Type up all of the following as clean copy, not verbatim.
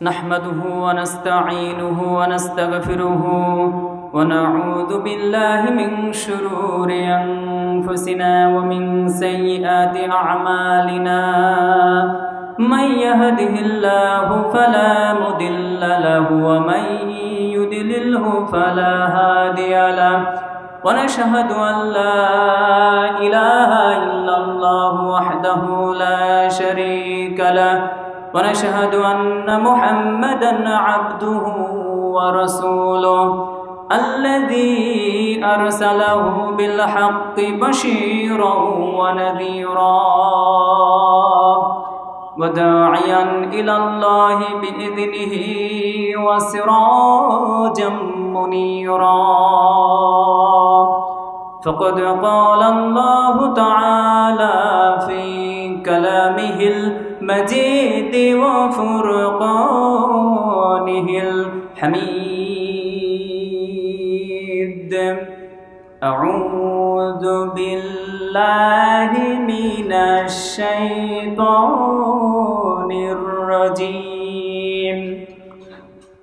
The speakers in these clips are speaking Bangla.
نحمده ونستعينه ونستغفره ونعوذ بالله من شرور أنفسنا ومن سيئات أعمالنا من يهده الله فلا مضل له ومن يضلله فلا هادي له ونشهد أن لا إله إلا الله وحده لا شريك له ونشهد أن محمدًا عبده ورسوله الذي أرسله بالحق بشيرا ونذيرا وداعيا إلى الله بإذنه وسراجا منيرا فقد قال الله تعالى في كلامه المجيد وفرقانه الحميد أعوذ بالله من الشيطان الرجيم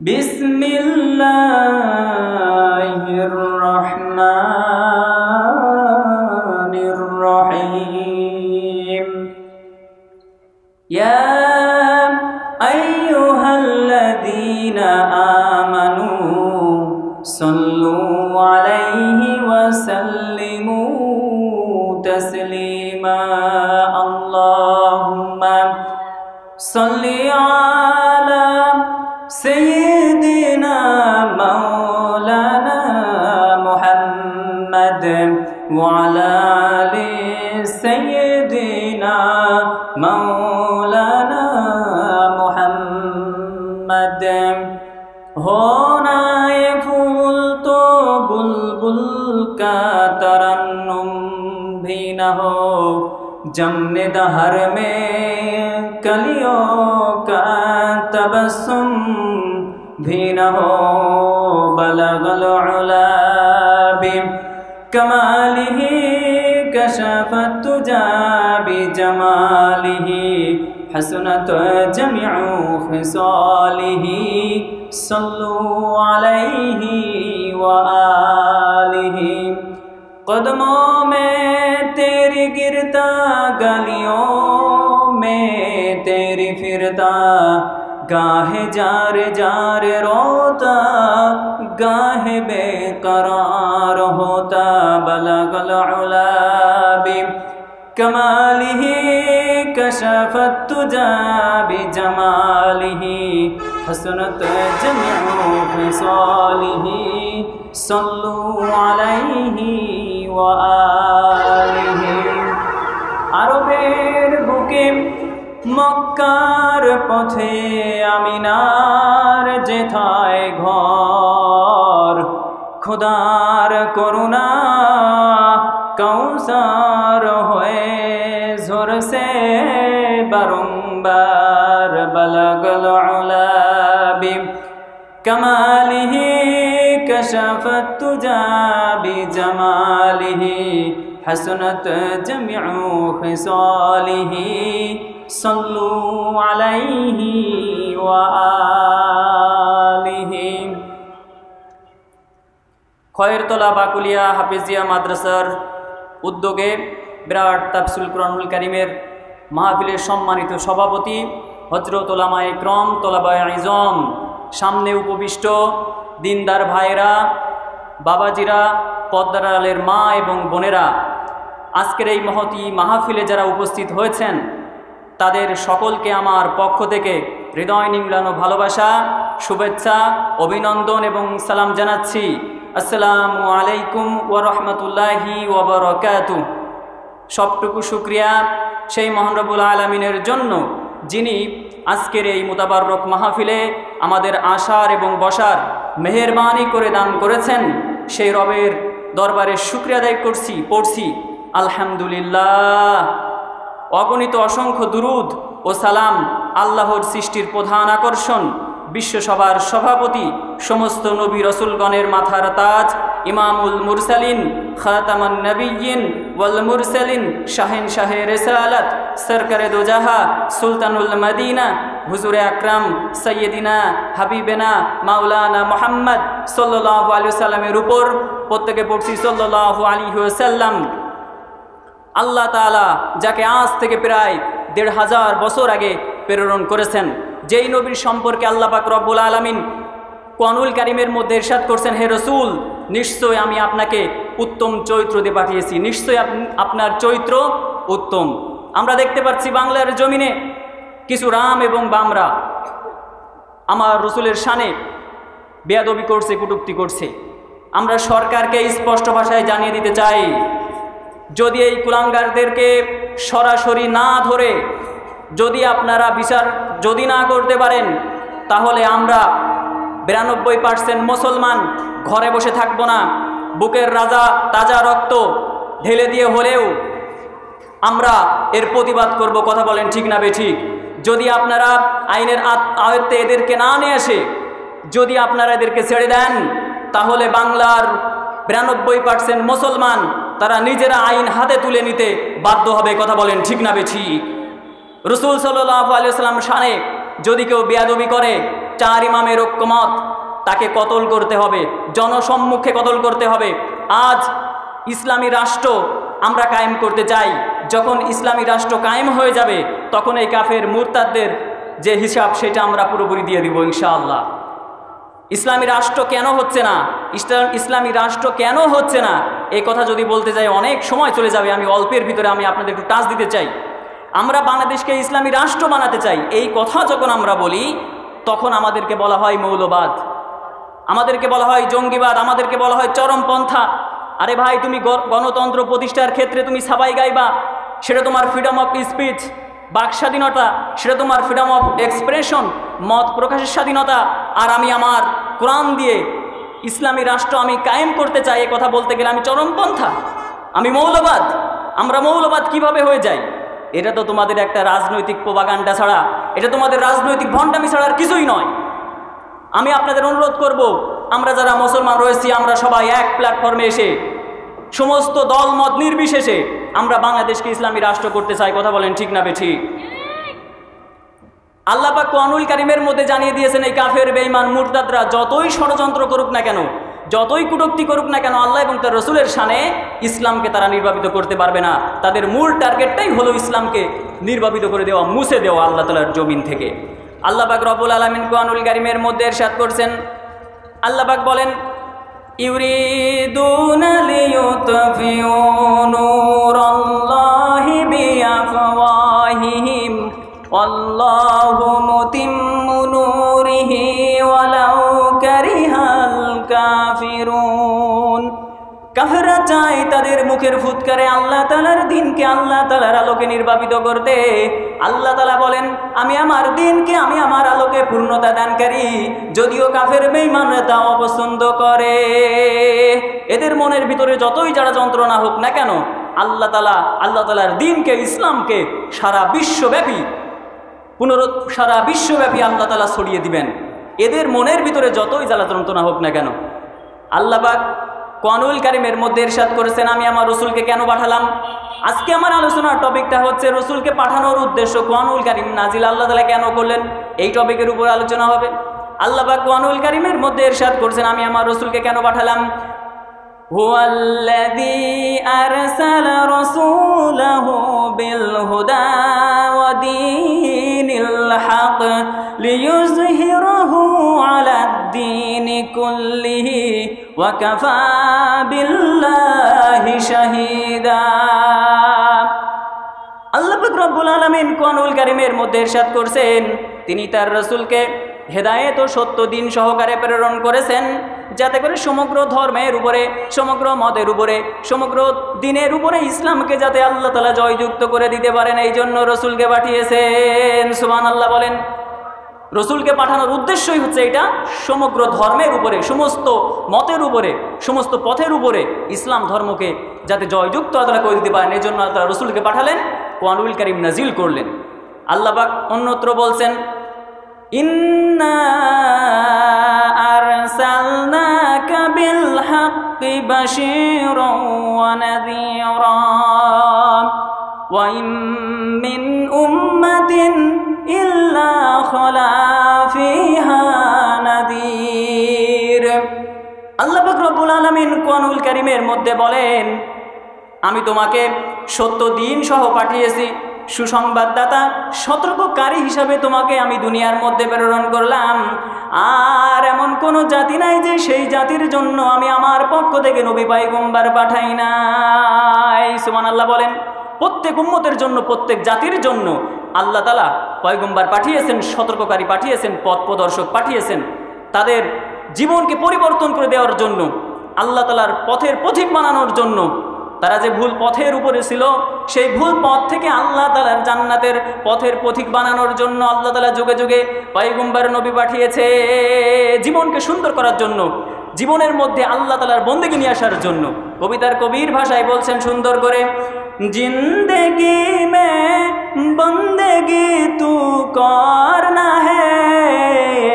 بسم الله الرحمن الرحيم يا أيها الذين آمنوا صلوا عليه وسلموا تسليما اللهم صل على سيدنا مولانا محمد وعلى آل سيدنا مولانا محمد होना ये फूल तो बुलबुल का तरन्नुम भी न हो जमने दहर में कलियों का तबस्सुम भी न हो बलगल उला बिकमालिही कशफत तुजा बिजमालिही हसनत जमीउ खिसालिही सल्लु अलैहि व आलिहि कदमों में तेरी गिरता गलियों में तेरी फिरता गाहे जार जार रोता गाहे बेकरार होता बलगल उला बिकमालिही कशफत तुजा बिजमालिही हसनत जमीउ खिसालिही सल्लु अलैहि व आलिहि আরবের বুকে মক্কার পথে আমিনার যেথায় ঘর খোদার করুণা কৌসার হয়ে ঝরসে বারংবার বলগল উলা বিকমালিহি কশফত তুজা বিজমালিহি हसनत जमीउ खिसालिही सल्लु अलैहि व आलिहि खयरतला बाकुलिया हाफिजिया माद्रासार उद्योगे বিরাট তাফসিরুল কুরআনুল কারীমের মাহফিলের সম্মানিত সভাপতি হযরত উলামায়ে ইকরাম তলাবায়ে ইলম সামনে উপবিষ্ট দিনদার ভাইরা বাবাজিরা পর্দার আড়ালের মা এবং বোনেরা আজকের এই মহতী মাহফিলে যারা উপস্থিত হয়েছেন তাদের সকলকে আমার পক্ষ থেকে হৃদয় নিংড়ানো ভালোবাসা শুভেচ্ছা অভিনন্দন এবং সালাম জানাচ্ছি আসসালামু আলাইকুম ওয়া রাহমাতুল্লাহি ওয়া বারাকাতুহু সবটুকু শুকরিয়া সেই মহান রব্বুল আলামিনের জন্য যিনি আজকের এই মুতাবাররক মাহফিলে আমাদের আসার এবং বসার মেহেরবানি করে দান করেছেন সেই রবের দরবারে শুকরিয়া আদায় পড়ছি আলহামদুলিল্লাহ অগণিত অসংখ্য দুরুদ ও সালাম আল্লাহর সৃষ্টির প্রধান আকর্ষণ বিশ্বসভার সভাপতি সমস্ত নবী রসুলগণের মাথার তাজ ইমামুল মুরসালিন খাতামান নবিয়্যিন ওয়াল মুরসালিন শাহেনশাহে রিসালাত সরকারে দোজাহা সুলতানুল মদিনা হুজুরে আকরাম সৈয়দিনা হাবিবেনা মাওলানা মুহাম্মদ সাল্লাল্লাহু আলাইহি ওয়াসাল্লামের উপর প্রত্যেকে পড়ছি সাল্লাল্লাহু আলাইহি ওয়াসাল্লাম। আল্লাহ তাআলা যাকে আজ থেকে প্রায় ১৫০০ বছর আগে প্রেরণ করেছেন, যেই নবীর সম্পর্কে আল্লাহ পাক রব্বুল আলামিন কোরআনুল কারীমের মধ্যে ইরশাদ করছেন, হে রাসূল, নিশ্চয় আমি আপনাকে উত্তম চরিত্র দিয়ে পাঠিয়েছি, নিশ্চয় আপনার চরিত্র উত্তম। আমরা দেখতে পাচ্ছি বাংলার জমিনে কিছু রাম এবং বামরা আমার রসুলের শানে বেয়াদবি করছে, কটূক্তি করছে। আমরা সরকারকে স্পষ্ট ভাষায় জানিয়ে দিতে চাই, যদি এই কুলাঙ্গারদেরকে সরাসরি না ধরে যদি আপনারা বিচার যদি না করতে পারেন, তাহলে আমরা ৯২% মুসলমান ঘরে বসে থাকব না। বুকের রাজা তাজা রক্ত ঢেলে দিয়ে হলেও আমরা এর প্রতিবাদ করব। কথা বলেন ঠিক না বেঠিক? যদি আপনারা আইনের আয়ত্তে এদেরকে না নিয়ে আসে, যদি আপনারা এদেরকে ছেড়ে দেন, তাহলে বাংলার ৯২% মুসলমান তারা নিজেরা আইন হাতে তুলে নিতে বাধ্য হবে। কথা বলেন ঠিক না বেঠিক? রাসূল সাল্লাল্লাহু আলাইহি ওয়াসাল্লাম শানে যদি কেউ বেয়াদবি করে, 4 ইমামের ঐক্যমত, তাকে কতল করতে হবে, জনসম্মুখে কতল করতে হবে। আজ ইসলামী রাষ্ট্র আমরা কায়েম করতে চাই। যখন ইসলামী রাষ্ট্র কায়েম হয়ে যাবে, তখন এই কাফের মুরতাদদের যে হিসাব সেটা আমরা পুরোপুরি দিয়ে দিব ইনশাআল্লাহ। ইসলামী রাষ্ট্র কেন হচ্ছে না, ইসলামী রাষ্ট্র কেন হচ্ছে না, এই কথা যদি বলতে যাই অনেক সময় চলে যাবে। আমি অল্পের ভিতরে আমি আপনাদের একটু টাচ দিতে চাই। আমরা বাংলাদেশকে ইসলামী রাষ্ট্র বানাতে চাই, এই কথা যখন আমরা বলি, তখন আমাদেরকে বলা হয় মৌলবাদ, আমাদেরকে বলা হয় জঙ্গিবাদ, আমাদেরকে বলা হয় চরমপন্থা। আরে ভাই, তুমি গণতন্ত্র প্রতিষ্ঠার ক্ষেত্রে তুমি সাবাই গাইবা, সেটা তোমার ফ্রিডম অফ স্পিচ, বাক স্বাধীনতা, সেটা তোমার ফ্রিডম অফ এক্সপ্রেশন, মত প্রকাশের স্বাধীনতা। আর আমি আমার কোরআন দিয়ে ইসলামী রাষ্ট্র আমি কায়েম করতে চাই, এ কথা বলতে গেলে আমি চরমপন্থা, আমি মৌলবাদ। আমরা মৌলবাদ কিভাবে হয়ে যাই? এটা তো তোমাদের একটা রাজনৈতিক প্রোপাগান্ডা ছাড়া, এটা তোমাদের রাজনৈতিক ভণ্ডামি ছাড়া আর কিছুই নয়। আমি আপনাদের অনুরোধ করব, আমরা যারা মুসলমান রয়েছি, আমরা সবাই এক প্ল্যাটফর্মে এসে সমস্ত দল মত নির্বিশেষে আমরা বাংলাদেশকে ইসলামী রাষ্ট্র করতে চাই। কথা বলেন ঠিক না বেঠিক? আল্লাহ পাক কোরআনুল কারীমের মধ্যে জানিয়ে দিয়েছেন, এই কাফের বেঈমান মুরতাদরা যতই ষড়যন্ত্র করুক না কেন, যতই কটূক্তি করুক না কেন, আল্লাহ এবং তার রাসূলের শানে ইসলামকে তারা নির্বাপিত করতে পারবে না। তাদের মূল টার্গেটটাই হলো ইসলামকে নির্বাপিত করে দেওয়া, মুছে দেওয়া আল্লাহ তাআলার জমিন থেকে। আল্লাহ পাক রব্বুল আলামিন কোরআনুল কারীমের মধ্যে ইরশাদ করছেন, আল্লাহ পাক বলেন, ইউরিদুনা লিয়ুতফিউ নূরাল্লাহি বিআফওয়াহিহিম ওয়াল্লাহু মুতিম্মু নূরিহি ওয়ালাউ কারিহাল কাফিরুন। কাফেররা চায় তাদের মুখের ফুৎকারে আল্লাহ তাআলার দ্বীনকে, আল্লাহ তাআলার আলোকে নির্বাপিত করতে। আল্লাহ তাআলা বলেন, আমি আমার দ্বীনকে, আমি আমার আলোকে পূর্ণতা দানকারী। যদিও কাফের বেঈমানরা তা অপছন্দ করে, এদের মনের ভিতরে যতই যারা যন্ত্রণা হোক না কেন, আল্লাহ তাআলার দ্বীনকে, ইসলামকে সারা বিশ্বব্যাপী আল্লাহ তাআলা ছড়িয়ে দিবেন। এদের মনের ভিতরে যতই জ্বালা যন্ত্রণা হোক না কেন। আল্লাহ পাক কোরআনুল কারীমের মধ্যে ইরশাদ করেছেন, আমি আমার রাসূলকে কেন পাঠালাম। আজকে আমার আলোচনার টপিকটা হচ্ছে রাসূলকে পাঠানোর উদ্দেশ্য, কোরআনুল কারীম নাজিল আল্লাহ তাআলা কেন করলেন, এই টপিকের উপর আলোচনা হবে। আল্লাহ পাক কোরআনুল কারীমের মধ্যে ইরশাদ করেছেন, আমি আমার রাসূলকে কেন পাঠালাম। হুয়াল্লাযী আরসালা রাসূলাহু বিল হুদা ওয়া দীনিল হক লিইয়ুযহিরাহু আলাদ-দীনি কুল্লিহি ওয়া কাফা বিল্লাহি শাহীদা। আল্লাহ পাক রব্বুল আলামিন কোরআনুল কারীমের মধ্যে ইরশাদ করছেন, তিনি তার রাসূলকে হেদায়েত ও সত্য দিন সহকারে প্রেরণ করেছেন, যাতে করে সমগ্র ধর্মের উপরে, সমগ্র মতের উপরে, সমগ্র দিনের উপরে ইসলামকে যাতে আল্লাহ তাআলা জয়যুক্ত করে দিতে পারেন, এই জন্য রাসূলকে পাঠিয়েছেন। সুবহানাল্লাহ বলেন। রাসূলকে পাঠানোর উদ্দেশ্যই হচ্ছে এটা, সমগ্র ধর্মের উপরে, সমস্ত মতের উপরে, সমস্ত পথের উপরে ইসলাম ধর্মকে যাতে জয়যুক্ত আল্লাহ করে দিতে পারেন, এই জন্য আল্লাহ রাসূলকে পাঠালেন, কোরআনুল কারীম নাজিল করলেন। আল্লাহ পাক অন্যত্র বলছেন, ইন্না আরসালনাকা বিল হাক্কি বাশীরান ওয়া নাযীরা ওয়া ইন মিন উম্মাতিন ইল্লা খলা ফিহা নাযীর। আল্লাহ পাক রব্বুল আলামিন কোরআনুল কারীমের মধ্যে বলেন, আমি তোমাকে সত্য দিন সহ পাঠিয়েছি, সুসংবাদদাতা সতর্ককারী হিসাবে তোমাকে আমি দুনিয়ার মধ্যে প্রেরণ করলাম। আর এমন কোন জাতি নাই যে সেই জাতির জন্য আমি আমার পক্ষ থেকে নবী পয়গম্বর পাঠাই নাই। সুবহানাল্লাহ বলেন। প্রত্যেক উম্মতের জন্য, প্রত্যেক জাতির জন্য আল্লাহ তাআলা পয়গম্বর পাঠিয়েছেন, সতর্ককারী পাঠিয়েছেন, পথ প্রদর্শক পাঠিয়েছেন, তাদের জীবনকে পরিবর্তন করে দেওয়ার জন্য, আল্লাহ তাআলার পথের পথিক বানানোর জন্য। তারা যে ভুল পথের উপরে ছিল, সেই ভুল পথ থেকে আল্লাহ তাআলার জান্নাতের পথের পথিক বানানোর জন্য আল্লাহ তাআলা যুগে যুগে পয়গম্বর নবী পাঠিয়েছে, জীবনকে সুন্দর করার জন্য, জীবনের মধ্যে আল্লাহ তাআলার বন্দেগী নিয়ে আসার জন্য। কবিতার কবির ভাষায় বলছেন সুন্দর করে, জিন্দেগি মে বন্দেগি তু করনা হ্যায়,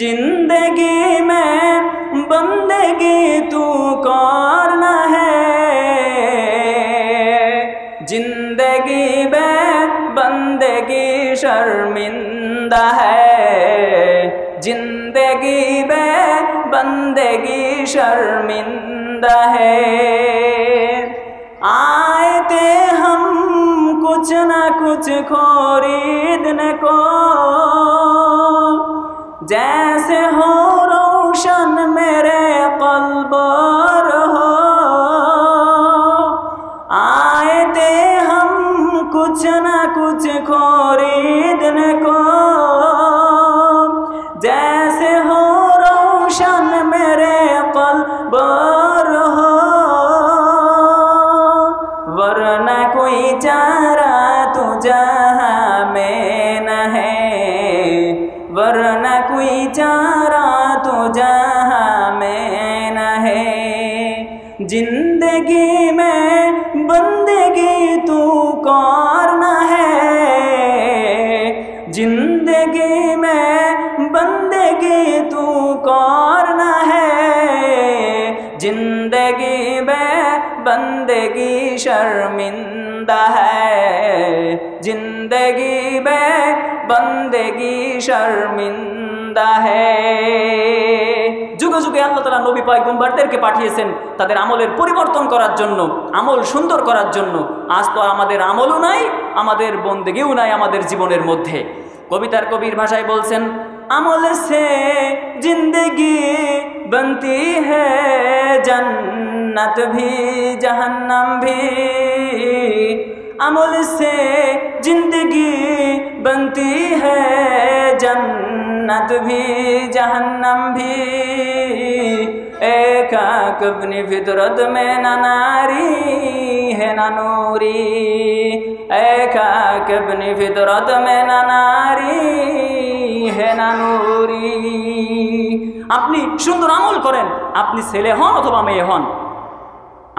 জিন্দেগি মে বন্দেগি তু করনা হ্যায়, জিন্দেগি বে বন্দেগি শর্মিন্দা হ্যায়, जिंदगी बे बंदगी शर्मिंदा है। आए थे हम कुछ न कुछ खरीदने को, जैसे हो रोशन मेरे क़ल्ब और हो। आए थे हम कुछ न कुछ खरीदने को, जैसे हो रोशन मेरे क़ल्ब और हो। वरना कोई चारा तो जहाँ में न है, वरना कोई चारा तो जहाँ में न है। जिंदगी में बंदगी तू करना है, जिंदगी में बंदगी तू करना है, जिंदगी में बंदगी शर्मिंदा है, जिंदगी में बंदगी शर्मिंदा है। যুগে যুগে আল্লাহ তাআলা নবী পয়গম্বরদেরকে পাঠিয়েছেন তাদের আমলের পরিবর্তন করার জন্য, আমল সুন্দর করার জন্য। আজ তো আমাদের আমলও নাই, আমাদের বন্দেগীও নাই আমাদের জীবনের মধ্যে। কবিতার কবির ভাষায় বলছেন, अमल से जिंदगी बनती है, जन्नत भी जहन्नम भी। अमल से जिंदगी बनती है, जन्नत भी जहन्नम भी। एक अपनी फितरत में न नारी है न नूरी, एक अपनी फितरत में न नारी है ना नूरी। আপনি সুন্দর আমল করেন, আপনি ছেলে হন অথবা মেয়ে হন,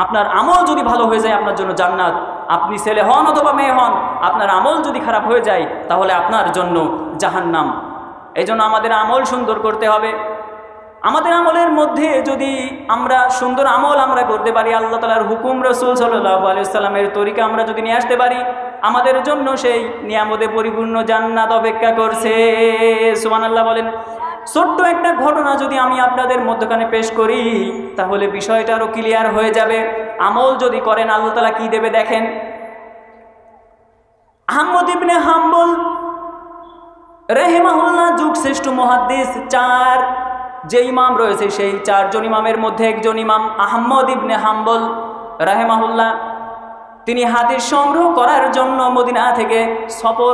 আপনার আমল যদি ভালো হয়ে যায় আপনার জন্য জান্নাত। আপনি ছেলে হন অথবা মেয়ে হন, আপনার আমল যদি খারাপ হয়ে যায় তাহলে আপনার জন্য জাহান্নাম। এই জন্য আমাদের আমল সুন্দর করতে হবে। আমাদের আমলের মধ্যে যদি আমরা সুন্দর আমল আমরা করতে পারি, আল্লাহ তাআলার হুকুম, রাসূল সাল্লাল্লাহু আলাইহি ওয়াসাল্লামের তরিকা আমরা যদি নিয়ে আসতে পারি, আমাদের জন্য সেই নিয়ামতে পরিপূর্ণ জান্নাত অপেক্ষা করছে। সুবহানাল্লাহ বলেন। ছোট্ট একটা ঘটনা যদি আমি আপনাদের মধ্যখানে পেশ করি তাহলে বিষয়টা আরো ক্লিয়ার হয়ে যাবে। আমল যদি করেন আল্লাহ তাআলা কি দেবে দেখেন। আহমদ ইবনে হাম্বল রাহিমাহুল্লাহ যুগ শ্রেষ্ঠ মুহাদ্দিস, চার যে ইমাম রয়েছে সেই চারজন ইমামের মধ্যে একজন ইমাম আহমদ ইবনে হাম্বল রাহিমাহুল্লাহ, তিনি হাদিস সংগ্রহ করার জন্য মদিনা থেকে সফর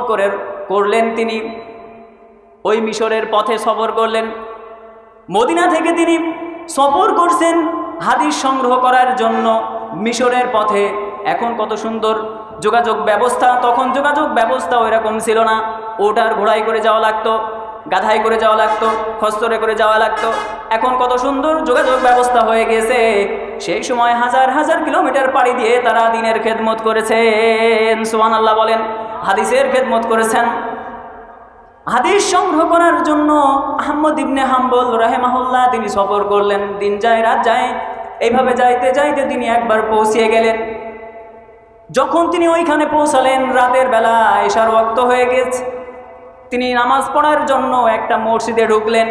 করলেন। তিনি ওই মিশরের পথে সফর করলেন। মদিনা থেকে তিনি সফর করছেন হাদিস সংগ্রহ করার জন্য মিশরের পথে। এখন কত সুন্দর যোগাযোগ ব্যবস্থা, তখন যোগাযোগ ব্যবস্থা ওইরকম ছিল না। ওটার ঘোড়ায় করে যাওয়া লাগতো, গাধাই করে যাওয়া লাগতো, খচ্চরে করে যাওয়া লাগতো। এখন কত সুন্দর যোগাযোগ ব্যবস্থা হয়ে গেছে। সেই সময় হাজার হাজার কিলোমিটার পাড়ি দিয়ে তারা দ্বীনের খেদমত করেছেন। সুবহানাল্লাহ বলেন। হাদিসের খেদমত করেছেন। হাদিস সংগ্রহ করার জন্য আহমদ ইবনে হাম্বল রাহিমাহুল্লাহ তিনি সফর করলেন। দিন যায় রাত যায়, এইভাবে যাইতে যাইতে তিনি একবার পৌঁছিয়ে গেলেন। যখন তিনি ওইখানে পৌঁছালেন রাতের বেলা, এশার ওয়াক্ত হয়ে গেছে। তিনি নামাজ পড়ার জন্য একটা মসজিদে ঢুকলেন।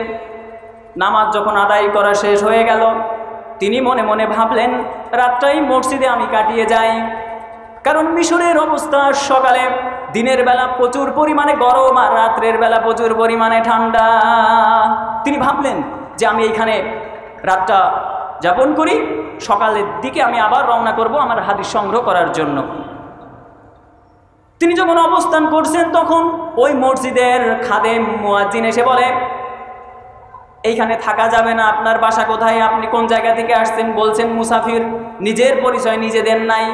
নামাজ যখন আদায় করা শেষ হয়ে গেল, তিনি মনে মনে ভাবলেন রাতটাই মসজিদে আমি কাটিয়ে যাই, কারণ মিশরের অবস্থা সকালে দিনের বেলা প্রচুর পরিমাণে গরম আর রাত্রের বেলা প্রচুর পরিমাণে ঠান্ডা। তিনি ভাবলেন যে আমি এইখানে রাতটা যাপন করি, সকালের দিকে আমি আবার রওনা করব আমার হাদিস সংগ্রহ করার জন্য। তিনি যখন অবস্থান করছেন তখন ওই মসজিদের খাদেম মুয়াজ্জিন এসে বলে, এইখানে থাকা যাবে না, আপনার বাসা কোথায়, আপনি কোন জায়গা থেকে আসছেন? বলছেন মুসাফির। নিজের পরিচয় নিজে দেন নাই।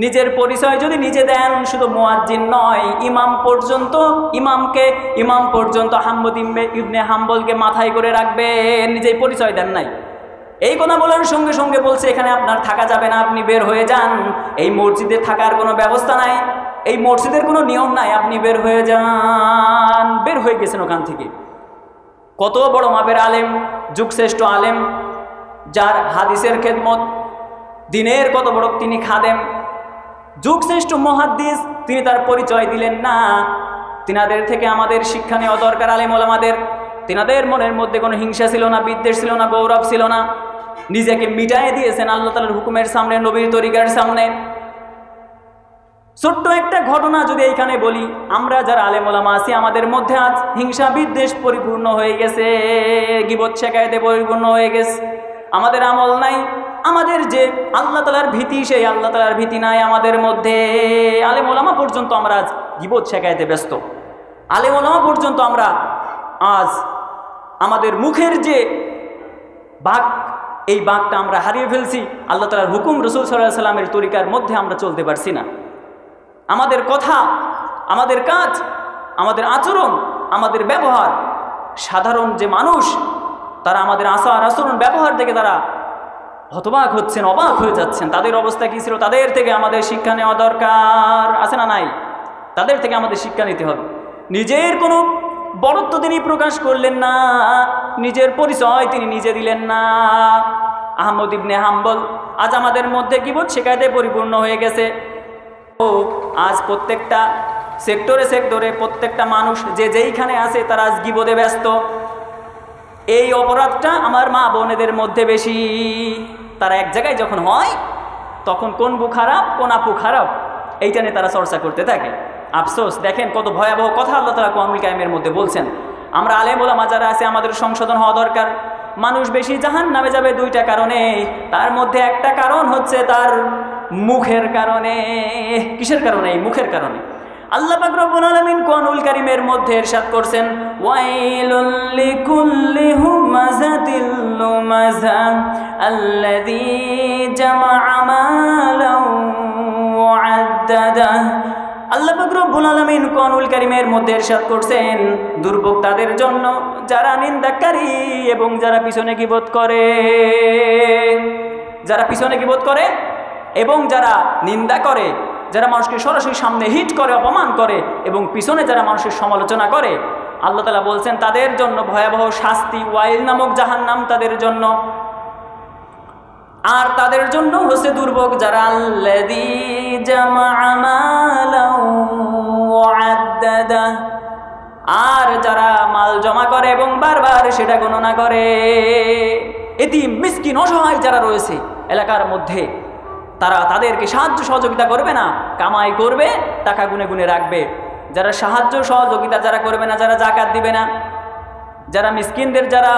নিজের পরিচয় যদি নিজে দেন, শুধু মুয়াজ্জিন নয়, ইমাম পর্যন্ত আহমদ ইবনে হাম্বলকে মাথায় করে রাখবেন, নিজেই পরিচয় দেন নাই। এই কথা বলার সঙ্গে সঙ্গে বলছে এখানে আপনার থাকা যাবে না, আপনি বের হয়ে যান। এই মসজিদে থাকার কোনো ব্যবস্থা নাই, এই মসজিদের কোনো নিয়ম নাই, আপনি বের হয়ে যান। বের হয়ে গেছেন ওখান থেকে। কত বড় মাপের আলেম, যুগশ্রেষ্ঠ আলেম, যার হাদিসের খেদমত, দিনের কত বড় তিনি খাদেম, যুগশ্রেষ্ঠ মুহাদ্দিস, তিনি তার পরিচয় দিলেন না। তিনাদের থেকে আমাদের শিক্ষা নেওয়া দরকার। আলেম ওলামাদের, তিনাদের মনের মধ্যে কোনো হিংসা ছিল না, বিদ্বেষ ছিল না, গৌরব ছিল না। নিজেকে মিটায়ে দিয়েছেন আল্লাহ তাআলার হুকুমের সামনে, নবীর তরিকার সামনে। ছোট্ট একটা ঘটনা যদি এইখানে বলি, আমরা যারা আলেম ওলামা আছি, আমাদের মধ্যে আজ হিংসা বিদ্বেষ পরিপূর্ণ হয়ে গেছে, গীবত শেখায়েতে পরিপূর্ণ হয়ে গেছে। আমাদের আমল নাই, আমাদের যে আল্লাহ তাআলার ভীতি, সেই আল্লাহ তাআলার ভীতি নাই আমাদের মধ্যে। আলেম ওলামা পর্যন্ত আমরা আজ গীবত শেখায়েতে ব্যস্ত। আলেম ওলামা পর্যন্ত আমরা আজ আমাদের মুখের যে বাক, এই বাকটা আমরা হারিয়ে ফেলছি। আল্লাহ তাআলার হুকুম, রাসূল সাল্লাল্লাহু আলাইহি সাল্লামের তরিকার মধ্যে আমরা চলতে পারছি না। আমাদের কথা, আমাদের কাজ, আমাদের আচরণ, আমাদের ব্যবহার, সাধারণ যে মানুষ তারা আমাদের আচার আচরণ ব্যবহার থেকে তারা হতবাক হচ্ছেন, অবাক হয়ে যাচ্ছেন। তাদের অবস্থা কী ছিল, তাদের থেকে আমাদের শিক্ষা নেওয়া দরকার, আছে না নাই? তাদের থেকে আমাদের শিক্ষা নিতে হবে। নিজের কোনো বড়ত্ব তিনি প্রকাশ করলেন না, নিজের পরিচয় তিনি নিজে দিলেন না। আহমদ ইবনে হাম্বল আজ আমাদের মধ্যে গীবত শেখায়েতে পরিপূর্ণ হয়ে গেছে। আজ প্রত্যেকটা সেক্টরে প্রত্যেকটা মানুষ যে যেইখানে আছে তারা আজ গীবতে ব্যস্ত। এই অপরাধটা আমার মা বোনেদের মধ্যে বেশি। তারা এক জায়গায় যখন হয় তখন কোন বউ খারাপ, কোন আপু খারাপ, এইটা নিয়ে তারা চর্চা করতে থাকে। আফসোস, দেখেন কত ভয়াবহ কথা আল্লাহ তাআলা কোরআনুল কারীমের মধ্যে বলছেন। আমরা আলেম ওলামা যারা আছে, আমাদের সংশোধন হওয়া দরকার। মানুষ বেশি জাহান্নামে যাবে দুইটা কারণে, তার মধ্যে একটা কারণ হচ্ছে তার মুখের কারণে। কিসের কারণে? এই মুখের কারণে। আল্লাহ পাক রব্বুল আলামিন কোরআনুল কারীমের মধ্যে ইরশাদ করছেন, ওয়াইলুল লিকুল্লি হুমাযাতিল লুমাযা আল্লাযী জামাআ মালান ওয়া আদ্দাদা। আল্লাহ পাক রব্বুল আলামিন কোরআনুল কারীমের মধ্যে ইরশাদ করছেন, দুর্ভোগ তাদের জন্য যারা নিন্দাকারী এবং যারা পিছনে গীবত করে। যারা পিছনে গীবত করে এবং যারা নিন্দা করে, যারা মানুষকে সরাসরি সামনে হিট করে, অপমান করে এবং পিছনে যারা মানুষের সমালোচনা করে, আল্লাহ তাআলা বলছেন তাদের জন্য ভয়াবহ শাস্তি, ওয়াইল নামক জাহান্নাম তাদের জন্য। আর তাদের জন্য হচ্ছে দুর্ভোগ যারা আল্লাযী জামাআ মালান ওয়া আদ্দাদা, আর যারা মাল জমা করে এবং বারবার সেটা গণনা করে। এতিম মিসকিন অসহায় যারা রয়েছে এলাকার মধ্যে, তারা তাদেরকে সাহায্য সহযোগিতা করবে না, কামাই করবে, টাকা গুনে গুনে রাখবে। যারা সাহায্য সহযোগিতা যারা করবে না, যারা যাকাত দিবে না, যারা মিসকিনদের যারা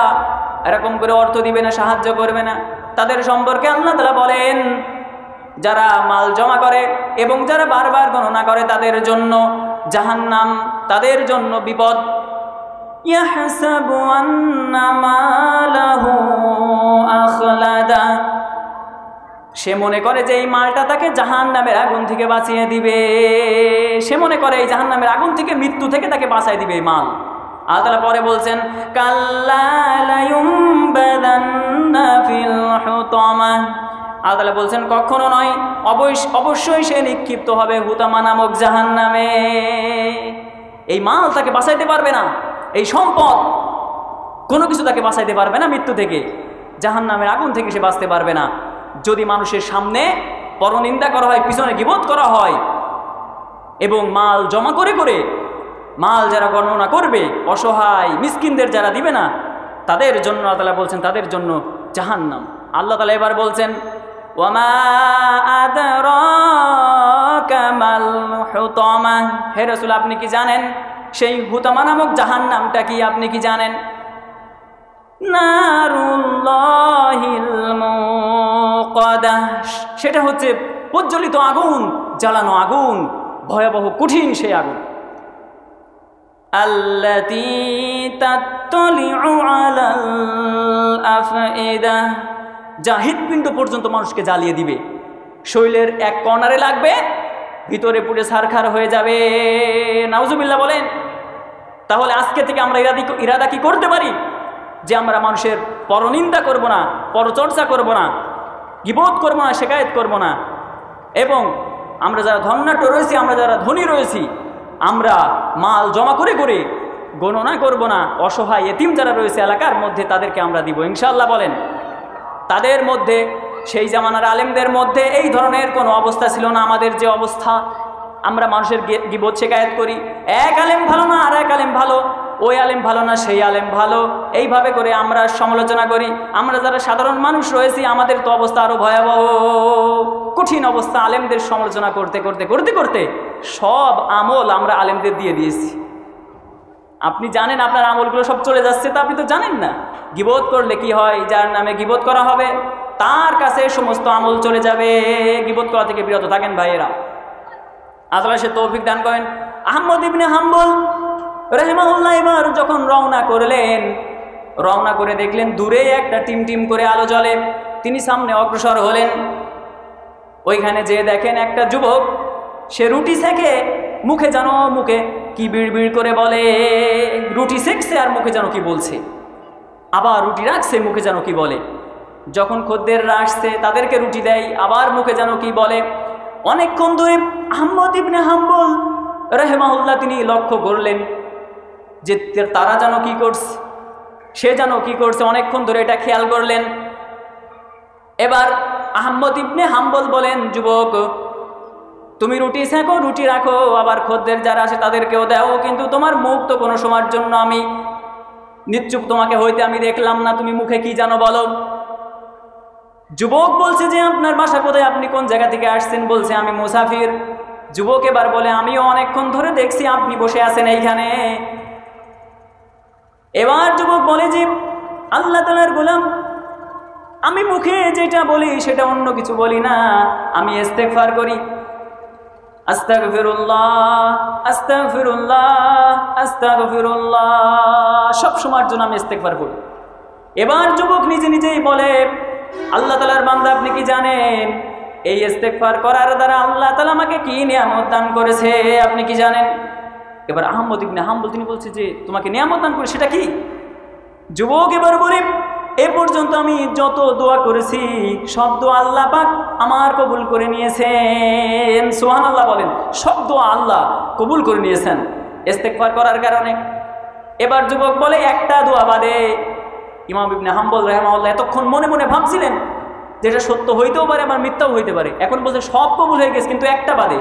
এরকম করে অর্থ দিবে না, সাহায্য করবে না, তাদের সম্পর্কে আল্লাহ তাআলা বলেন যারা মাল জমা করে এবং যারা বারবার গণনা করে তাদের জন্য জাহান্নাম, তাদের জন্য বিপদ। ইয়াহসাবু আন্না মালাহু আখলাদা, সে মনে করে যে এই মালটা তাকে জাহান্নামের আগুন থেকে বাঁচিয়ে দিবে। সে মনে করে এই জাহান্নামের আগুন থেকে, মৃত্যু থেকে তাকে বাঁচাই দিবে এই মাল। আল্লাহ তাআলা পরে বলছেন, কাল্লা লা ইউমবাদান্না ফিল হুতামা। আল্লাহ তাআলা বলছেন কখনো নয়, অবশ্যই সে নিক্ষিপ্ত হবে হুতামা নামক জাহান্নামে। এই মাল তাকে বাঁচাইতে পারবে না, এই সম্পদ কোনো কিছু তাকে বাঁচাইতে পারবে না মৃত্যু থেকে, জাহান্নামের আগুন থেকে সে বাঁচতে পারবে না। যদি মানুষের সামনে পরনিন্দা করা হয়, পিছনে গীবত করা হয় এবং মাল জমা করে করে মাল যারা গণনা করবে, অসহায় মিসকিনদের যারা দিবে না, তাদের জন্য আল্লাহ তাআলা বলছেন তাদের জন্য জাহান্নাম। আল্লাহ তাআলা এবার বলছেন ওয়ামা আদরাকা মাল হুতামা, হে রাসূল আপনি কি জানেন সেই হুতামা নামক জাহান্নামটা কি? আপনি কি জানেন? নারুল্লাহিল মুকাদা, সেটা হচ্ছে প্রজ্বলিত আগুন, জ্বালানো আগুন, ভয়াবহ কঠিন সেই আগুন। আল্লাতী তাত্তালিউ আলাল আফইদা, যা হৃৎপিণ্ড পর্যন্ত মানুষকে জ্বালিয়ে দিবে। শরীরের এক কর্নারে লাগবে, ভিতরে পুড়ে ছারখার হয়ে যাবে। নাউজুবিল্লাহ বলেন। তাহলে আজকে থেকে আমরা ইরাদা কি করতে পারি যে আমরা মানুষের পরনিন্দা করব না, পরচর্চা করব না, গীবত করব না, শিকায়েত করব না, এবং আমরা যারা ধনাঢ্য রয়েছি, আমরা যারা ধনী রয়েছি, আমরা মাল জমা করে করে গণনা করব না। অসহায় এতিম যারা রয়েছে এলাকার মধ্যে তাদেরকে আমরা দিব ইনশাআল্লাহ বলেন। তাদের মধ্যে, সেই জামানার আলেমদের মধ্যে এই ধরনের কোনো অবস্থা ছিল না আমাদের যে অবস্থা। আমরা মানুষের গীবত শিকায়েত করি, এক আলেম ভালো না আর এক আলেম ভালো, ওই আলেম ভালো না সেই আলেম ভালো, এইভাবে করে আমরা সমালোচনা করি। আমরা যারা সাধারণ মানুষ রয়েছি আমাদের তো অবস্থা আরও ভয়াবহ, কঠিন অবস্থা। আলেমদের সমালোচনা করতে করতে করতে করতে সব আমল আমরা আলেমদের দিয়ে দিয়েছি। আপনি জানেন আপনার আমলগুলো সব চলে যাচ্ছে, তা আপনি তো জানেন না। গীবত করলে কি হয়, যার নামে গীবত করা হবে তার কাছে সমস্ত আমল চলে যাবে। গীবত করা থেকে বিরত থাকেন ভাইয়েরা, আল্লাহ সে তৌফিক দান করেন। আহমদ ইবনে হাম্বল রাহিমাহুল্লাহ এবার যখন রওনা করলেন, রওনা করে দেখলেন দূরে একটা টিম টিম করে আলো জ্বলে। তিনি সামনে অগ্রসর হলেন। ওইখানে যে দেখেন একটা যুবক, সে রুটি সেকে মুখে যেন মুখে কি বিড় করে বলে, রুটি সেকছে আর মুখে যেন কি বলছে, আবার রুটি রাখছে মুখে যেন কি বলে। যখন খদ্দেররা আসছে তাদেরকে রুটি দেয়, আবার মুখে যেন কি বলে। অনেকক্ষণ ধরে আহমদ ইবনে হাম্বল রাহিমাহুল্লাহ তিনি লক্ষ্য করলেন যে তারা যেন কি করছে, সে যেন কি করছে, অনেকক্ষণ ধরে এটা খেয়াল করলেন। এবার আহমদ ইবনে হাম্বল বলেন, যুবক তুমি রুটি সেঁকো, রুটি রাখো, আবার খদ্দের যারা আসে তাদেরকেও দাও, কিন্তু তোমার মুখ তো কোনো সময়ের জন্য আমি নিশ্চুপ তোমাকে হইতে আমি দেখলাম না, তুমি মুখে কি জানো বলো। যুবক বলছে যে আপনার বাসা কোথায়, আপনি কোন জায়গা থেকে আসছেন? বলছে আমি মুসাফির। যুবক এবার বলে আমিও অনেকক্ষণ ধরে দেখছি আপনি বসে আছেন এইখানে। এবার যুবক বলে যে আল্লাহ তাআলার গোলাম, আমি মুখে যেটা বলি সেটা অন্য কিছু বলি না, আমি ইস্তেগফার করি। আস্তাগফিরুল্লাহ আস্তাগফিরুল্লাহ আস্তাগফিরুল্লাহ, সব সময়ের জন্য আমি ইস্তেগফার করি। এবার যুবক নিজে নিজেই বলে, আল্লাহ তাআলার বান্দা আপনি কি জানেন এই ইস্তেগফার করার দ্বারা আল্লাহ তাআলা আমাকে কি নিয়ামত দান করেছে, আপনি কি জানেন? এবার আহমদ ইবনে হাম্বল তিনি বলছে যে তোমাকে নিয়ামত দান করে সেটা কি? যুবক এবার বলে, এ পর্যন্ত আমি যত দোয়া করেছি সব দোয়া আল্লাহ পাক আমার কবুল করে নিয়েছেন। সুবহানাল্লাহ বলেন, সব দোয়া আল্লাহ কবুল করে নিয়েছেন ইস্তেগফার করার কারণে। এবার যুবক বলে একটা দোয়া বাদে। ইমাম ইবনে হাম্বল রাহিমাহুল্লাহ এতক্ষণ মনে মনে ভাবছিলেন যেটা সত্য হইতেও পারে আবার মিথ্যাও হইতে পারে, এখন বলছে সব কবুল হয়ে গেছে কিন্তু একটা বাদে।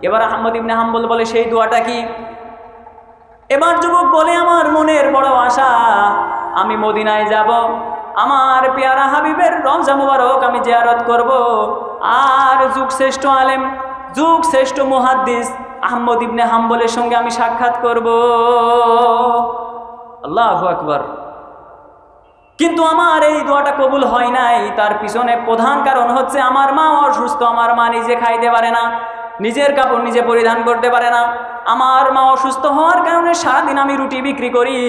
এবার আহমদ ইবনে হাম্বল বলে সেই দোয়াটা কি? এবার যুবক বলে আমার মনের বড় আশা, আমি মদিনায় যাব, আমার পেয়ারা হাবিবের রওজা মুবারক আমি জিয়ারত করব, আর যুগ শ্রেষ্ঠ আলেম, যুগ শ্রেষ্ঠ মুহাদ্দিস আহমদ ইবনে হাম্বলের সঙ্গে আমি সাক্ষাৎ করব। আল্লাহু আকবার। কিন্তু আমার এই দোয়াটা কবুল হয় নাই, তার পিছনে প্রধান কারণ হচ্ছে আমার মা অসুস্থ, আমার মা নিজে খাইতে পারে না, নিজের কাপড় নিজে পরিধান করতে পারে না। আমার মা অসুস্থ হওয়ার কারণে সারাদিন আমি রুটি বিক্রি করি,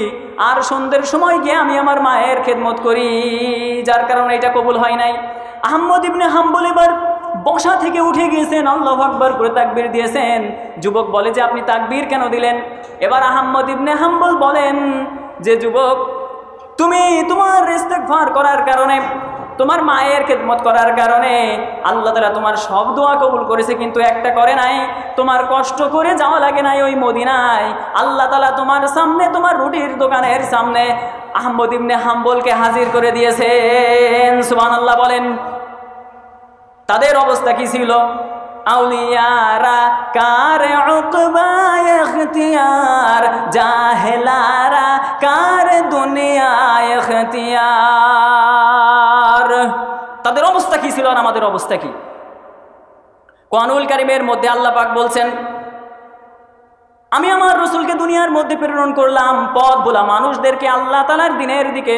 আর সন্ধ্যের সময় গিয়ে আমি আমার মায়ের খেদমত করি, যার কারণে এটা কবুল হয় নাই। আহমদ ইবনে হাম্বল এবার বসা থেকে উঠে গিয়েছেন, আল্লাহু আকবার করে তাকবীর দিয়েছেন। যুবক বলে যে আপনি তাকবীর কেন দিলেন? এবার আহমদ ইবনে হাম্বল বলেন যে যুবক তুমি তোমার ইস্তেগফার করার কারণে, তোমার মায়ের খেদমত করার কারণে আল্লাহ তাআলা তোমার সব দোয়া কবুল করেছে, কিন্তু একটা করে নাই, তোমার কষ্ট করে যাওয়া লাগে নাই ওই মদিনায়। আল্লাহ তাআলা তোমার সামনে, তোমার রুটির দোকানের সামনে আহমদ ইবনে হাম্বলকে হাজির করে দিয়েছেন। সুবহানাল্লাহ বলেন। তাদের অবস্থা কি ছিল? আউলিয়ারা কার উকবা ইখতিয়ার, জাহেলারা কার দুনিয়া ইখতিয়ার। তাদের অবস্থা কি ছিল আর আমাদের অবস্থা কি? কোরআনুল কারীমের মধ্যে আল্লাহ পাক বলছেন, আমি আমার রসুলকে দুনিয়ার মধ্যে প্রেরণ করলাম পথ ভোলা মানুষদেরকে আল্লাহ তাআলার দ্বীনের দিকে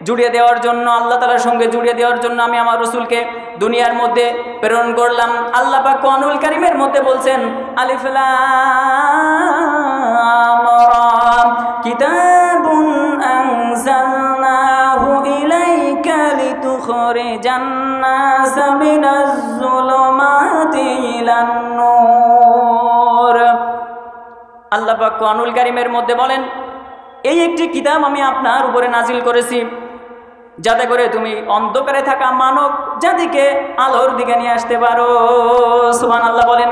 জুড়িয়ে দেওয়ার জন্য, আল্লাহ তাআলার সঙ্গে জুড়িয়ে দেওয়ার জন্য আমি আমার রসুলকে দুনিয়ার মধ্যে প্রেরণ করলাম। আল্লাহ পাক কোরআনুল কারীমের মধ্যে বলছেন, আলিফ লাম রা কিতাবুন আনজালনাহু ইলাইকা লিতুখরিজান নাস মিনাজ যুলুমাতি ইলান নূর। আল্লাহ পাক কোরআনুল কারীমের মধ্যে বলেন, এই একটি কিতাব আমি আপনার উপরে নাজিল করেছি যাতে করে তুমি অন্ধকারে থাকা মানব জাতিকে আলোর দিকে নিয়ে আসতে পারো। সুবহানাল্লাহ বলেন।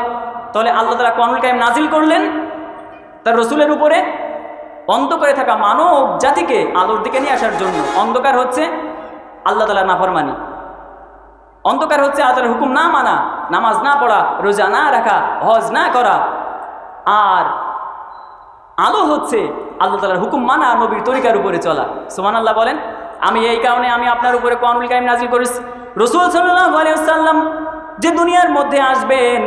তাহলে আল্লাহ তাআলা কোরআনুল কারীম নাজিল করলেন তার রসুলের উপরে অন্ধকারে থাকা মানব জাতিকে আলোর দিকে নিয়ে আসার জন্য। অন্ধকার হচ্ছে আল্লাহ তাআলার নাফরমানি, অন্ধকার হচ্ছে আল্লাহর হুকুম না মানা, নামাজ না পড়া, রোজা না রাখা, হজ না করা। আর আলো হচ্ছে আল্লাহ তাআলার হুকুম মানা, নবীর তরিকার উপরে চলা। সুবহানাল্লাহ বলেন। আমি এই কারণে আমি আপনার উপরে কোরআনুল কারীম নাজিল করেছি। রাসূল সাল্লাল্লাহু আলাইহি ওয়াসাল্লাম যে দুনিয়ার মধ্যে আসবেন,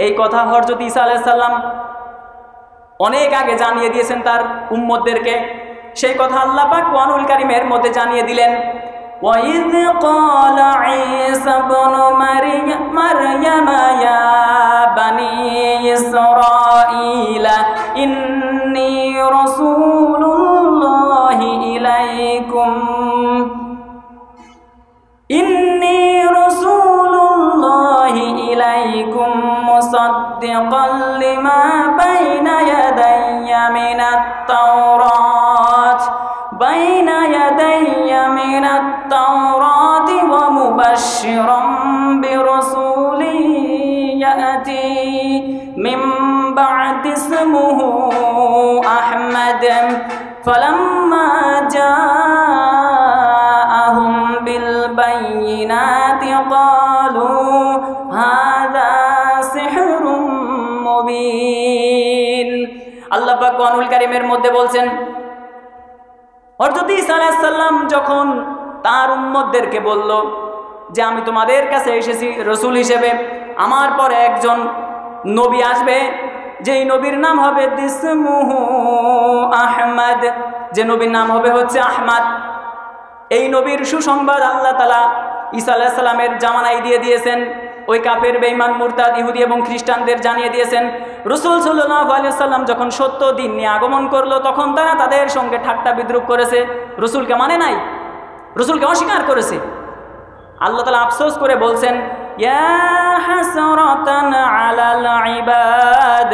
এই কথা হযরত ঈসা আলাইহিস সালাম অনেক আগে জানিয়ে দিয়েছেন তার উম্মতদেরকে। সেই কথা আল্লাহ পাক কোরআনুল কারীমের মধ্যে জানিয়ে দিলেন। وَإِذْ قَالَ عِيسَى ابْنُ مَرْيَمَ يَا بَنِي إِسْرَائِيلَ إِنِّي رَسُولُ اللَّهِ إِلَيْكُمْ مُصَدِّقًا لِمَا بَيْنَ يَدَيَّ مِنَ التَّوْرَاةِ وَمُبَشِّرًا بِرَسُولٍ يَأْتِي مِن بَعْدِ اسْمُهُ أَحْمَدُ فَلَمَّا جَاءَهُم بِالْبَيِّنَاتِ قَالُوا هَذَا سِحْرٌ مُبِينٌ। আল্লাহ পাক কোরআনুল কারীমের মধ্যে বলছেন, হযরত ঈসা আলাইহিস সালাম যখন তার উম্মতদেরকে বলল যে আমি তোমাদের কাছে এসেছি রসুল হিসেবে, আমার পরে একজন নবী আসবে, যেই নবীর নাম হবে ইসমুহু আহমদ, যে নবীর নাম হবে হচ্ছে আহমদ। এই নবীর সুসংবাদ আল্লাহ তাআলা ঈসা আলাইহিস সালামের জামানায় দিয়ে দিয়েছেন। ওই কাফের বেঈমান মুরতাদ ইহুদি এবং খ্রিস্টানদের জানিয়ে দিয়েছেন। রাসূল সাল্লাল্লাহু আলাইহি ওয়াসাল্লাম যখন সত্য দিন নিয়ে আগমন করলো, তখন তারা তাদের সঙ্গে ঠাট্টা বিদ্রুপ করেছে, রসুলকে মানে নাই, রসুলকে অস্বীকার করেছে। আল্লাহ তাআলা আফসোস করে বলছেন, ইয়া হাসরাতান আলাল ইবাদ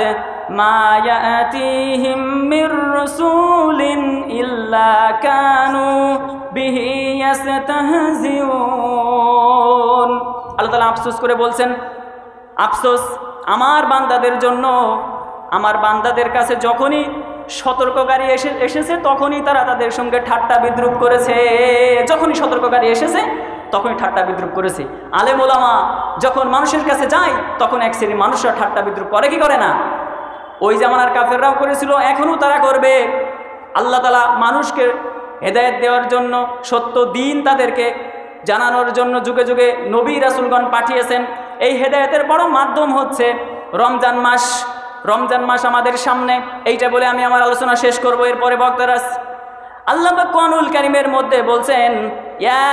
মা ইয়াতিহিম মির রাসূলিন ইল্লা কানু বিহি ইস্তাহজিউন। আল্লাহ তাআলা আফসোস করে বলছেন, আফসোস আমার বান্দাদের জন্য, আমার বান্দাদের কাছে যখনই সতর্ককারী এসেছে তখনই তারা তাদের সঙ্গে ঠাট্টা বিদ্রুপ করেছে। যখনই সতর্ককারী এসেছে তখনই ঠাট্টা বিদ্রুপ করেছে। আলেম ওলামা যখন মানুষের কাছে যায় তখন এক শ্রেণীর মানুষরা ঠাট্টা বিদ্রুপ করে কি করে না? ওই জামানার কাফেররাও করেছিল, এখনও তারা করবে। আল্লাহ তাআলা মানুষকে হেদায়েত দেওয়ার জন্য, সত্য দিন তাদেরকে জানানোর জন্য যুগে যুগে নবী রাসূলগণ পাঠিয়েছেন। এই হেদায়েতের বড় মাধ্যম হচ্ছে রমজান মাস। রমজান মাস আমাদের সামনে, এইটা বলে আমি আমার আলোচনা শেষ করব, এরপরে বক্তারা। আল্লাহ পাক কোরআনুল কারীমের মধ্যে বলছেন, ইয়া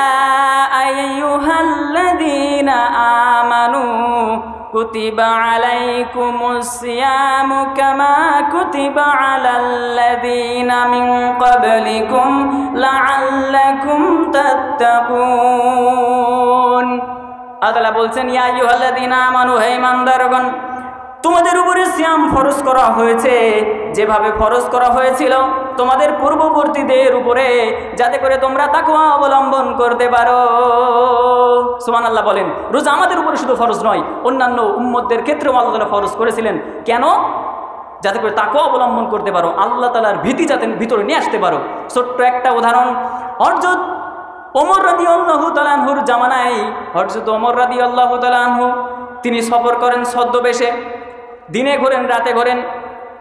আইয়ুহাল্লাযীনা আমানু কুতিবা আলাইকুমুস সিয়ামু কামা কুতিবা আলাল্লাযীনা মিন ক্বাবলিকুম লাআল্লাকুম তাত্তাকুন। আল্লাহ বলছেন, ইয়া আইয়ুহাল্লাযীনা আমানু, হে ঈমানদারগণ, তোমাদের উপরে সিয়াম ফরজ করা হয়েছে যেভাবে ফরজ করা হয়েছিল তোমাদের পূর্ববর্তীদের উপরে, যাতে করে তোমরা তাকওয়া অবলম্বন করতে পারো। সুবহানাল্লাহ বলেন। রোজা আমাদের উপরে শুধু ফরজ নয়, অন্যান্য উম্মতদের ক্ষেত্রেও আল্লাহ তাআলা ফরজ করেছিলেন। কেন? যাতে করে তাকওয়া অবলম্বন করতে পারো, আল্লাহ তাআলার ভীতি যাতে ভিতরে নিয়ে আসতে পারো। ছোট্ট একটা উদাহরণ, হযরত ওমর রাদিয়াল্লাহু তাআলা আনহুর জামানায় হযরত ওমর রাদিয়াল্লাহু তাআলা আনহু তিনি সফর করেন ছদ্মবেশে, দিনে ঘোরেন রাতে ঘোরেন।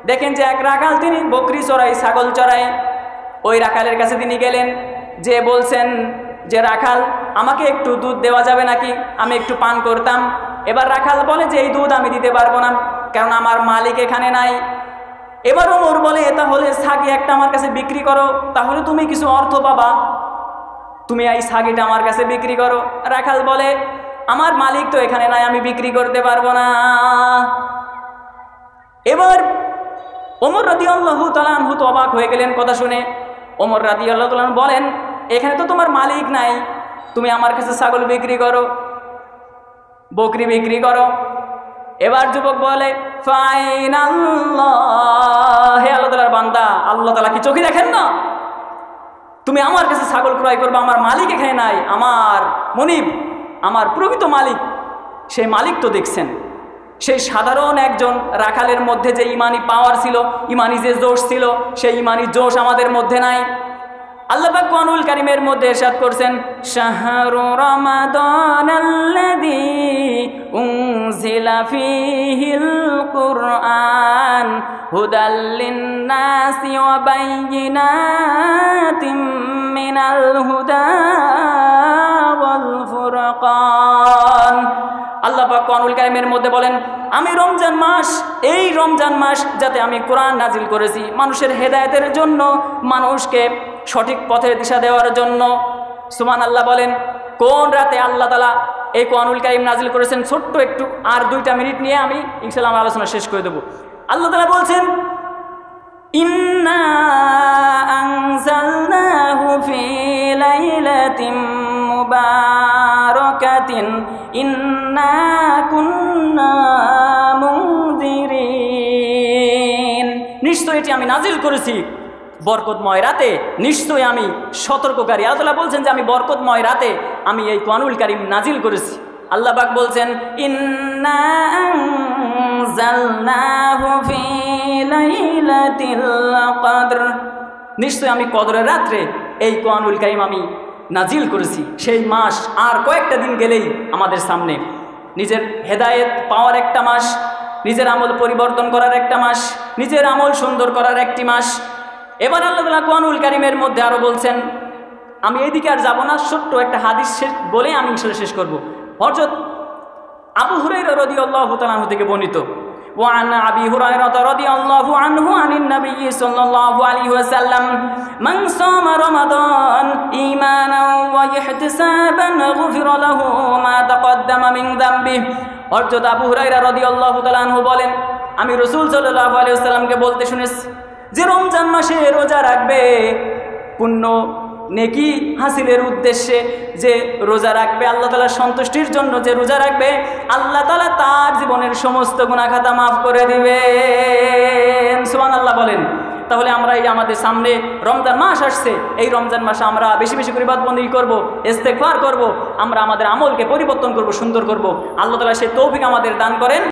দেখেন যে এক রাখাল তিনি বকরি চড়াই, ছাগল চড়াই। ওই রাখালের কাছে তিনি গেলেন, যে বলছেন যে রাখাল আমাকে একটু দুধ দেওয়া যাবে নাকি, আমি একটু পান করতাম। এবার রাখাল বলে যে এই দুধ আমি দিতে পারবো না, কারণ আমার মালিক এখানে নাই। এবার ওমর বলে তাহলে ছাগি একটা আমার কাছে বিক্রি করো, তাহলে তুমি কিছু অর্থ পাবা, তুমি এই ছাগিটা আমার কাছে বিক্রি করো। রাখাল বলে আমার মালিক তো এখানে নাই, আমি বিক্রি করতে পারবো না। এবার ওমর রাদিয়াল্লাহু তাআলা আনহু তো অবাক হয়ে গেলেন কথা শুনে। ওমর রাদিয়াল্লাহু তাআলা বলেন এখানে তো তোমার মালিক নাই, তুমি আমার কাছে ছাগল বিক্রি করো, বকরি বিক্রি করো। এবার যুবক বলে ফাইনাল্লাহ, হে আল্লাহ তাআলার বান্দা, আল্লাহ তাআলা কি চোখে দেখেন না? তুমি আমার কাছে ছাগল ক্রয় করবে, আমার মালিক এখানে নাই, আমার মনিব, আমার প্রকৃত মালিক, সেই মালিক তো দেখছেন। সেই সাধারণ একজন রাখালের মধ্যে যে ইমানি পাওয়ার ছিল, ইমানি যে জোশ ছিল, সেই ইমানি জোশ আমাদের মধ্যে নাই। আল্লাহ পাক কোরআনুল কারীমের মধ্যে ইরশাদ করছেন শাহরু রমাদানাল্লাযী উনজিলা ফীহিল কুরআন হুদাল লিন-নাসি ওয়া বায়্যিনাতিম মিনাল হুদা ওয়াল ফুরকান। আল্লাহ পাক কোরআনুল কারীমের মধ্যে বলেন আমি রমজান মাস, এই রমজান মাস যাতে আমি কোরআন নাজিল করেছি মানুষের হেদায়েতের জন্য, মানুষকে সঠিক পথের দিশা দেওয়ার জন্য। সুবহানাল্লাহ বলেন। কোন রাতে আল্লাহ তাআলা এই কোরআনুল কারীম নাজিল করেছেন? ছোট্ট একটু আর 2টা মিনিট নিয়ে আমি ইনশাআল্লাহ আমার আলোচনা শেষ করে দেব। আল্লাহ তাআলা বলছেন ইন্না আনজালনাহু ফি লাইলাতিন মুবারাকাতিন ইন্না কুন্না মুনজিরিন। নিশ্চয় এটি আমি নাজিল করেছি বরকতময় রাতে, নিশ্চয়ই আমি সতর্ককারী। আল্লাহ তাআলা বলছেন যে আমি বরকতময় রাতে আমি এই কোরআনুল কারীম নাজিল করেছি। আল্লাহ পাক বলছেন ইন্না আনজালনাহু ফি লাইলাতিল কদর, নিশ্চয় আমি কদরের রাত্রে এই কোরআনুল কারীম আমি নাজিল করেছি। সেই মাস আর কয়েকটা দিন গেলেই আমাদের সামনে। নিজের হেদায়েত পাওয়ার একটা মাস, নিজের আমল পরিবর্তন করার একটা মাস, নিজের আমল সুন্দর করার একটি মাস। এবার আল্লাহ তাআলা কোরআনুল কারীমের মধ্যে আরো বলছেন, আমি এইদিকে আর যাব না, ছোট্ট একটা হাদিস বলে আমি ইনশাআল্লাহ শেষ করব। হযরত আবু হুরায়রা রাদিয়াল্লাহু তাআলা আনহু থেকে বর্ণিত, وعن أبي هريرة رضي الله عنه عن النبي صلى الله عليه وسلم من صام رمضان إيمانا واحتسابا غفر له ما تقدم من ذنبه। হযরত আবু হুরায়রা রাদিয়াল্লাহু তাআলা আনহু বলেন আমি রাসূল সাল্লাল্লাহু আলাইহি ওয়াসাল্লামকে বলতে শুনেছি যে রমজান মাসে রোজা রাখবে, পুণ্য নেকি হাসিলের উদ্দেশ্যে যে রোজা রাখবে, আল্লাহ তাআলার সন্তুষ্টির জন্য যে রোজা রাখবে, আল্লাহ তাআলা তার জীবনের সমস্ত গুনাহ খাতা মাফ করে দিবেন। সুবহানাল্লাহ বলেন। তাহলে আমরা এই আমাদের সামনে রমজান মাস আসছে, এই রমজান মাসে আমরা বেশি বেশি করে ইবাদত বন্দেগী করব, ইস্তেগফার করব, আমরা আমাদের আমলকে পরিবর্তন করব, সুন্দর করব। আল্লাহ তাআলা সেই তৌফিক আমাদের দান করেন।